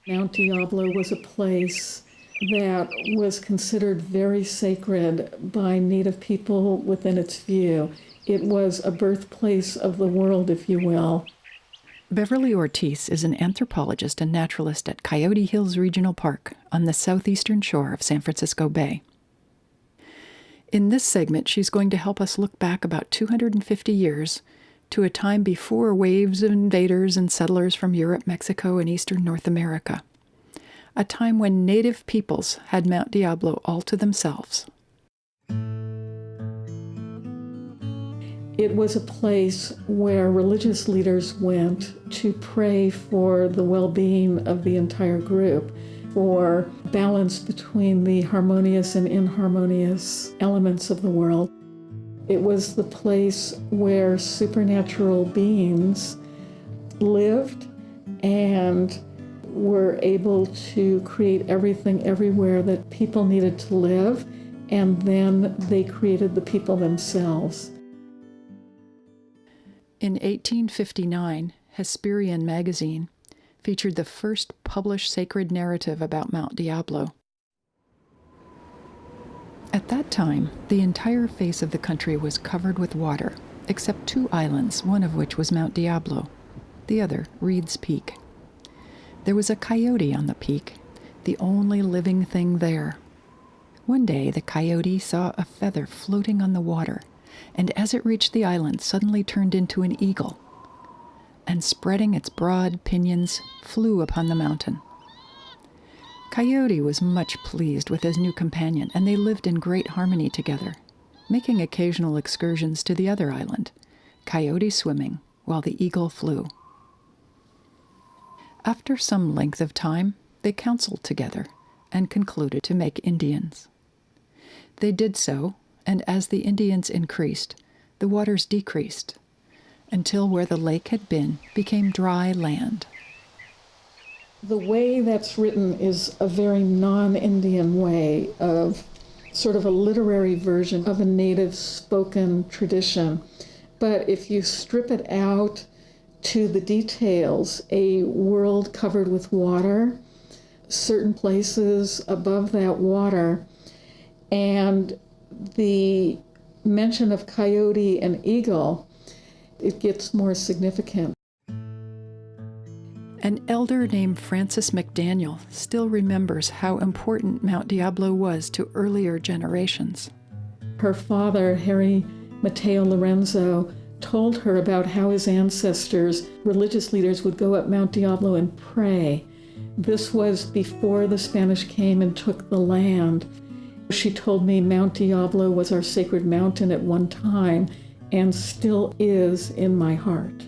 Mount Diablo was a place that was considered very sacred by Native people within its view. It was a birthplace of the world, if you will. Beverly Ortiz is an anthropologist and naturalist at Coyote Hills Regional Park on the southeastern shore of San Francisco Bay. In this segment, she's going to help us look back about 250 years to a time before waves of invaders and settlers from Europe, Mexico, and eastern North America. A time when native peoples had Mount Diablo all to themselves. It was a place where religious leaders went to pray for the well-being of the entire group, for balance between the harmonious and inharmonious elements of the world. It was the place where supernatural beings lived and were able to create everything everywhere that people needed to live, and then they created the people themselves. In 1859, Hesperian magazine featured the first published sacred narrative about Mount Diablo. At that time, the entire face of the country was covered with water, except 2 islands, one of which was Mount Diablo, the other Reed's Peak. There was a coyote on the peak, the only living thing there. One day, the coyote saw a feather floating on the water, and as it reached the island, suddenly turned into an eagle, and spreading its broad pinions, flew upon the mountain. Coyote was much pleased with his new companion, and they lived in great harmony together, making occasional excursions to the other island, Coyote swimming while the eagle flew. After some length of time, they counseled together and concluded to make Indians. They did so, and as the Indians increased, the waters decreased, until where the lake had been became dry land. The way that's written is a very non-Indian way of sort of a literary version of a native spoken tradition. But if you strip it out to the details, a world covered with water, certain places above that water, and the mention of coyote and eagle, it gets more significant. An elder named Frances McDaniel still remembers how important Mount Diablo was to earlier generations. Her father, Harry Mateo Lorenzo, told her about how his ancestors, religious leaders, would go up Mount Diablo and pray. This was before the Spanish came and took the land. She told me Mount Diablo was our sacred mountain at one time and still is in my heart.